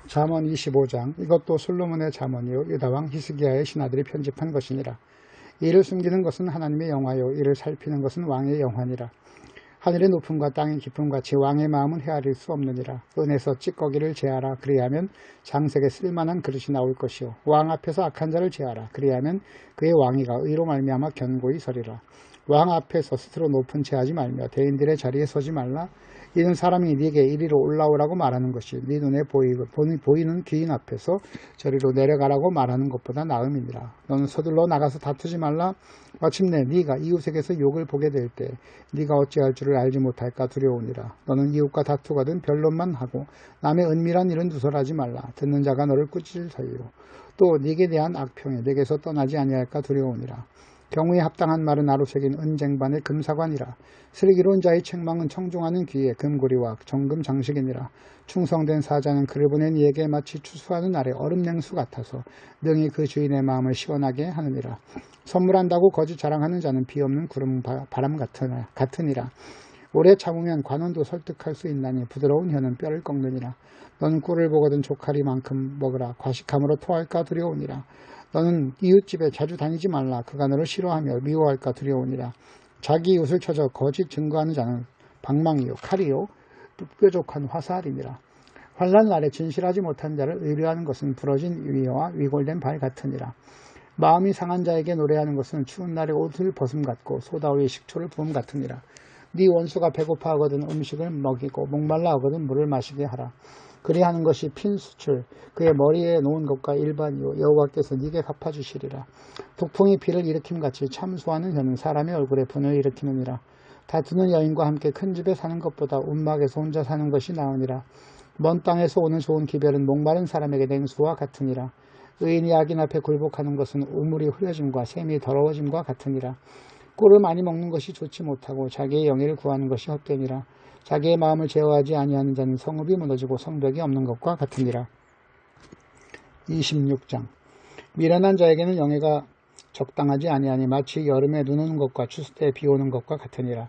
잠언 25장. 이것도 솔로몬의 잠언이요 유다왕 히스기야의 신하들이 편집한 것이니라. 이를 숨기는 것은 하나님의 영화요 이를 살피는 것은 왕의 영화니라. 하늘의 높음과 땅의 깊음 같이 왕의 마음은 헤아릴 수 없느니라. 은에서 찌꺼기를 제하라. 그리하면 장색에 쓸만한 그릇이 나올 것이요 왕 앞에서 악한 자를 제하라. 그리하면 그의 왕위가 의로 말미암아 견고히 서리라. 왕 앞에서 스스로 높은 체하지 말며 대인들의 자리에 서지 말라. 이는 사람이 네게 이리로 올라오라고 말하는 것이 네 눈에 보이는 귀인 앞에서 저리로 내려가라고 말하는 것보다 나음이니라. 너는 서둘러 나가서 다투지 말라. 마침내 네가 이웃에게서 욕을 보게 될 때 네가 어찌할 줄을 알지 못할까 두려우니라. 너는 이웃과 다투거든 변론만 하고 남의 은밀한 일은 누설하지 말라. 듣는 자가 너를 꾸짖을 터이요 또 네게 대한 악평이 네게서 떠나지 아니할까 두려우니라. 경우에 합당한 말은 나로 새긴 은쟁반의 금사관이라. 슬기로운 자의 책망은 청종하는 귀에 금고리와 정금 장식이니라. 충성된 사자는 그를 보낸 이에게 마치 추수하는 날의 얼음 냉수 같아서 능히 그 주인의 마음을 시원하게 하느니라. 선물한다고 거짓 자랑하는 자는 비 없는 구름 바람 같으니라. 오래 참으면 관원도 설득할 수 있나니 부드러운 혀는 뼈를 꺾느니라. 너는 꿀을 보거든 조카리만큼 먹으라. 과식함으로 토할까 두려우니라. 너는 이웃집에 자주 다니지 말라. 그가 너를 싫어하며 미워할까 두려우니라. 자기 이웃을 쳐져 거짓 증거하는 자는 방망이요 칼이요 뾰족한 화살이니라. 환난 날에 진실하지 못한 자를 의뢰하는 것은 부러진 위와 위골된 발 같으니라. 마음이 상한 자에게 노래하는 것은 추운 날에 옷을 벗음 같고 소다 위에 식초를 부음 같으니라. 네 원수가 배고파하거든 음식을 먹이고 목말라 하거든 물을 마시게 하라. 그리하는 것이 핀 수출 그의 머리에 놓은 것과 일반이요 여호와께서 네게 갚아주시리라. 북풍이 비를 일으킴같이 참소하는 혀는 사람의 얼굴에 분을 일으키느니라. 다투는 여인과 함께 큰 집에 사는 것보다 움막에서 혼자 사는 것이 나으니라. 먼 땅에서 오는 좋은 기별은 목마른 사람에게 냉수와 같으니라. 의인이 악인 앞에 굴복하는 것은 우물이 흐려짐과 샘이 더러워짐과 같으니라. 꿀을 많이 먹는 것이 좋지 못하고 자기의 영예를 구하는 것이 헛되니라. 자기의 마음을 제어하지 아니하는 자는 성읍이 무너지고 성벽이 없는 것과 같으니라. 26장. 미련한 자에게는 영예가 적당하지 아니하니 마치 여름에 눈 오는 것과 추수 때 비 오는 것과 같으니라.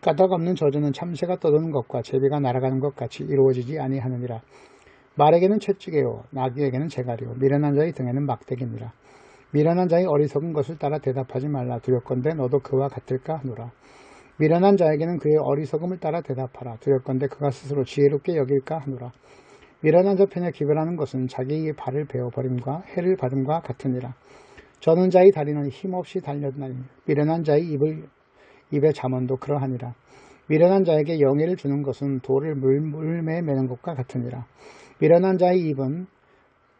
까닭 없는 저주는 참새가 떠도는 것과 제비가 날아가는 것 같이 이루어지지 아니하느니라. 말에게는 채찍이요 나귀에게는 재갈이요 미련한 자의 등에는 막대기니라. 미련한 자의 어리석은 것을 따라 대답하지 말라. 두렵건대 너도 그와 같을까 하노라. 미련한 자에게는 그의 어리석음을 따라 대답하라. 두렵건대 그가 스스로 지혜롭게 여길까 하노라. 미련한 자 편에 기별하는 것은 자기의 발을 베어버림과 해를 받음과 같으니라. 저는 자의 다리는 힘없이 달렸나니 미련한 자의 입의 잠언도 그러하니라. 미련한 자에게 영예를 주는 것은 돌을 물매에 매는 것과 같으니라. 미련한 자의 입은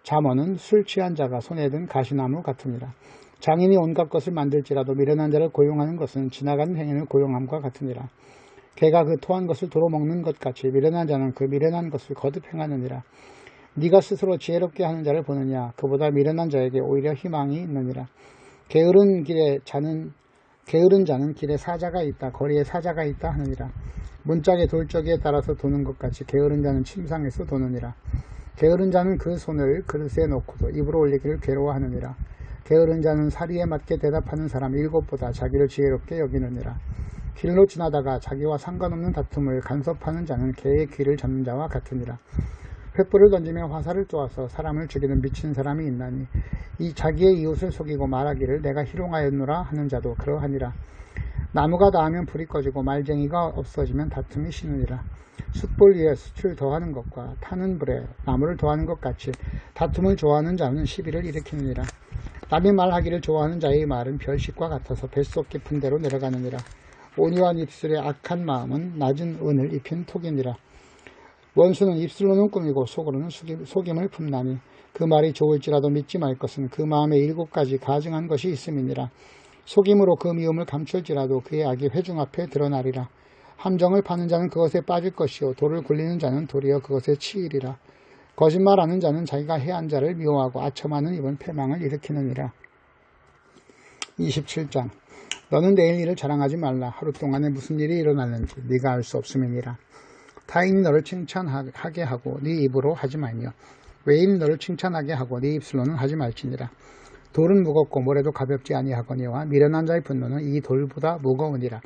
잠언은 술 취한 자가 손에 든 가시나무 같으니라. 장인이 온갖 것을 만들지라도 미련한 자를 고용하는 것은 지나가는 행인을 고용함과 같으니라. 개가 그 토한 것을 도로 먹는 것 같이 미련한 자는 그 미련한 것을 거듭 행하느니라. 네가 스스로 지혜롭게 하는 자를 보느냐. 그보다 미련한 자에게 오히려 희망이 있느니라. 게으른 자는 길에 사자가 있다 거리에 사자가 있다 하느니라. 문짝의 돌적이에 따라서 도는 것 같이 게으른 자는 침상에서 도느니라. 게으른 자는 그 손을 그릇에 놓고도 입으로 올리기를 괴로워하느니라. 게으른 자는 사리에 맞게 대답하는 사람 7보다 자기를 지혜롭게 여기느니라. 길로 지나다가 자기와 상관없는 다툼을 간섭하는 자는 개의 귀를 잡는 자와 같으니라. 횃불을 던지며 화살을 쏘아서 사람을 죽이는 미친 사람이 있나니 이 자기의 이웃을 속이고 말하기를 내가 희롱하였노라 하는 자도 그러하니라. 나무가 닿으면 불이 꺼지고 말쟁이가 없어지면 다툼이 쉬느니라. 숯불 위에 숯을 더하는 것과 타는 불에 나무를 더하는 것 같이 다툼을 좋아하는 자는 시비를 일으키느니라. 남이 말하기를 좋아하는 자의 말은 별식과 같아서 뱃속 깊은 데로 내려가느니라. 온유한 입술의 악한 마음은 낮은 은을 입힌 톡이니라. 원수는 입술로는 꾸미고 속으로는 속임을 품나니 그 말이 좋을지라도 믿지 말 것은 그 마음에 7가지 가증한 것이 있음이니라. 속임으로 그 미움을 감출지라도 그의 악이 회중 앞에 드러나리라. 함정을 파는 자는 그것에 빠질 것이요 돌을 굴리는 자는 도리어 그것에 치이리라. 거짓말하는 자는 자기가 해한 자를 미워하고 아첨하는 입은 패망을 일으키느니라. 27장. 너는 내일 일을 자랑하지 말라. 하루 동안에 무슨 일이 일어났는지 네가 알 수 없음이니라. 타인이 너를 칭찬하게 하고 네 입으로 하지 말며 외인이 너를 칭찬하게 하고 네 입술로는 하지 말지니라. 돌은 무겁고 모래도 가볍지 아니하거니와 미련한 자의 분노는 이 돌보다 무거우니라.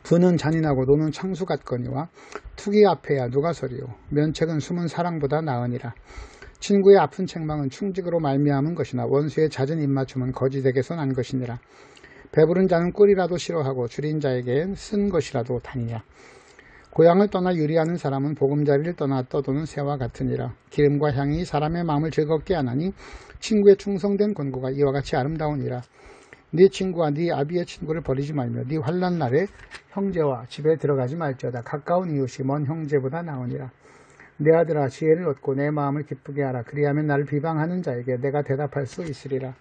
부는 잔인하고 노는 창수 같거니와 투기 앞에야 누가 서리요. 면책은 숨은 사랑보다 나으니라. 친구의 아픈 책망은 충직으로 말미암은 것이나 원수의 잦은 입맞춤은 거짓에게서 난 것이니라. 배부른 자는 꿀이라도 싫어하고 줄인 자에겐 쓴 것이라도 다니냐. 고향을 떠나 유리하는 사람은 보금자리를 떠나 떠도는 새와 같으니라. 기름과 향이 사람의 마음을 즐겁게 하나니 친구의 충성된 권고가 이와 같이 아름다우니라. 네 친구와 네 아비의 친구를 버리지 말며 네 환난 날에 형제와 집에 들어가지 말지어다. 가까운 이웃이 먼 형제보다 나으니라. 내 아들아 지혜를 얻고 내 마음을 기쁘게 하라. 그리하면 나를 비방하는 자에게 내가 대답할 수 있으리라.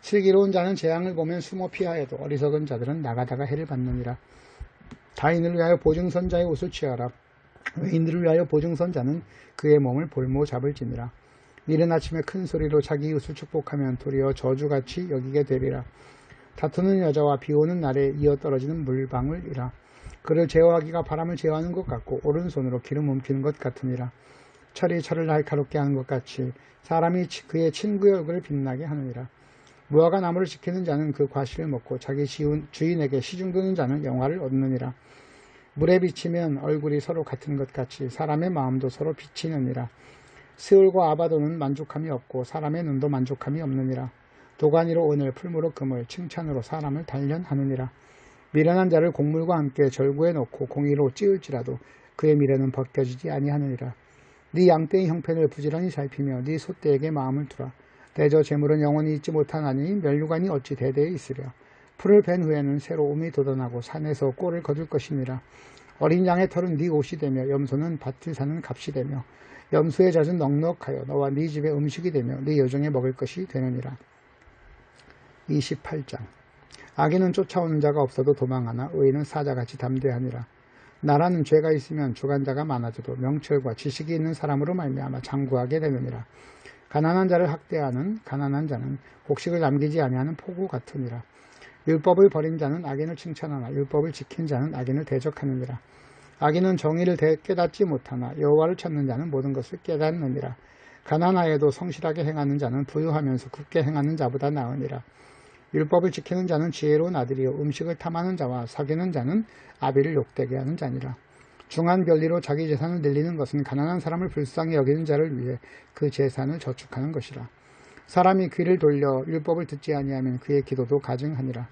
슬기로운 자는 재앙을 보면 숨어 피하여도 어리석은 자들은 나가다가 해를 받느니라. 타인을 위하여 보증선자의 옷을 취하라. 외인들을 위하여 보증선자는 그의 몸을 볼모 잡을지니라. 이른 아침에 큰 소리로 자기 이웃을 축복하면 도리어 저주같이 여기게 되리라. 다투는 여자와 비오는 날에 이어 떨어지는 물방울이라. 그를 제어하기가 바람을 제어하는 것 같고 오른손으로 기름 움키는 것 같으니라. 철이 철을 날카롭게 하는 것 같이 사람이 그의 친구의 얼굴을 빛나게 하느니라. 무화과 나무를 지키는 자는 그 과실을 먹고 자기 주인에게 시중드는 자는 영화를 얻느니라. 물에 비치면 얼굴이 서로 같은 것 같이 사람의 마음도 서로 비치느니라. 스올과 아바도는 만족함이 없고 사람의 눈도 만족함이 없느니라. 도가니로 은을 풀무로 금을 칭찬으로 사람을 단련하느니라. 미련한 자를 곡물과 함께 절구에 넣고 공의로 찌을지라도 그의 미련은 벗겨지지 아니하느니라. 네 양떼의 형편을 부지런히 살피며 네 소떼에게 마음을 두라. 대저 재물은 영원히 있지 못하나니 멸류관이 어찌 대대에 있으랴. 풀을 벤 후에는 새로움이 돋아나고 산에서 꼴을 거둘 것이니라. 어린 양의 털은 네 옷이 되며 염소는 밭을 사는 값이 되며 염소의 젖은 넉넉하여 너와 네 집의 음식이 되며 네 여종의 먹을 것이 되느니라. 28장. 악인은 쫓아오는 자가 없어도 도망하나 의인은 사자같이 담대하니라. 나라는 죄가 있으면 주관자가 많아져도 명철과 지식이 있는 사람으로 말미암아 장구하게 되느니라. 가난한 자를 학대하는 가난한 자는 곡식을 남기지 아니하는 포구 같으니라. 율법을 버린 자는 악인을 칭찬하나 율법을 지킨 자는 악인을 대적하느니라. 악인은 정의를 깨닫지 못하나 여호와를 찾는 자는 모든 것을 깨닫느니라. 가난하여도 성실하게 행하는 자는 부유하면서 굳게 행하는 자보다 나으니라. 율법을 지키는 자는 지혜로운 아들이요 음식을 탐하는 자와 사귀는 자는 아비를 욕되게 하는 자니라. 중한 별리로 자기 재산을 늘리는 것은 가난한 사람을 불쌍히 여기는 자를 위해 그 재산을 저축하는 것이라. 사람이 귀를 돌려 율법을 듣지 아니하면 그의 기도도 가증하니라.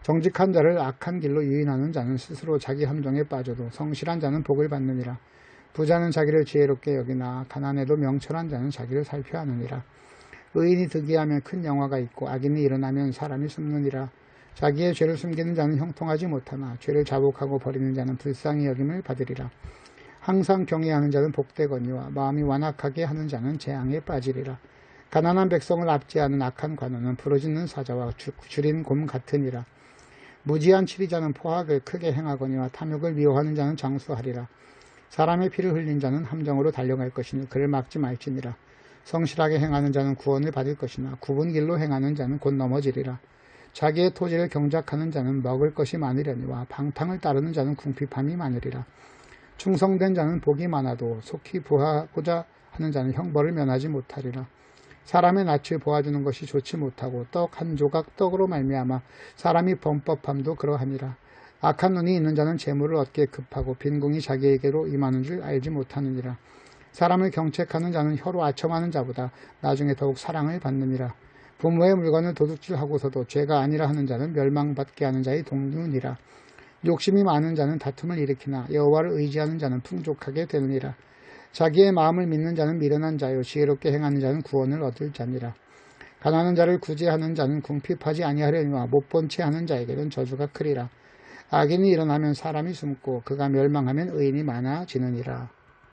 정직한 자를 악한 길로 유인하는 자는 스스로 자기 함정에 빠져도 성실한 자는 복을 받느니라. 부자는 자기를 지혜롭게 여기나 가난해도 명철한 자는 자기를 살펴 하느니라. 의인이 득이하면 큰 영화가 있고 악인이 일어나면 사람이 숨느니라. 자기의 죄를 숨기는 자는 형통하지 못하나 죄를 자복하고 버리는 자는 불쌍히 여김을 받으리라. 항상 경외하는 자는 복되거니와 마음이 완악하게 하는 자는 재앙에 빠지리라. 가난한 백성을 압제하는 악한 관원은 부르짖는 사자와 줄인 곰 같으니라. 무지한 치리자는 포악을 크게 행하거니와 탐욕을 미워하는 자는 장수하리라. 사람의 피를 흘린 자는 함정으로 달려갈 것이니 그를 막지 말지니라. 성실하게 행하는 자는 구원을 받을 것이나 굽은 길로 행하는 자는 곧 넘어지리라. 자기의 토지를 경작하는 자는 먹을 것이 많으려니와 방탕을 따르는 자는 궁핍함이 많으리라. 충성된 자는 복이 많아도 속히 부하고자 하는 자는 형벌을 면하지 못하리라. 사람의 낯을 보아주는 것이 좋지 못하고 떡 한 조각 떡으로 말미암아 사람이 범법함도 그러하니라. 악한 눈이 있는 자는 재물을 얻기에 급하고 빈궁이 자기에게로 임하는 줄 알지 못하느니라. 사람을 경책하는 자는 혀로 아첨하는 자보다 나중에 더욱 사랑을 받느니라. 부모의 물건을 도둑질하고서도 죄가 아니라 하는 자는 멸망받게 하는 자의 동류니라. 욕심이 많은 자는 다툼을 일으키나 여호와를 의지하는 자는 풍족하게 되느니라. 자기의 마음을 믿는 자는 미련한 자요 지혜롭게 행하는 자는 구원을 얻을 자니라. 가난한 자를 구제하는 자는 궁핍하지 아니하려니와 못본 채 하는 자에게는 저주가 크리라. 악인이 일어나면 사람이 숨고 그가 멸망하면 의인이 많아지느니라.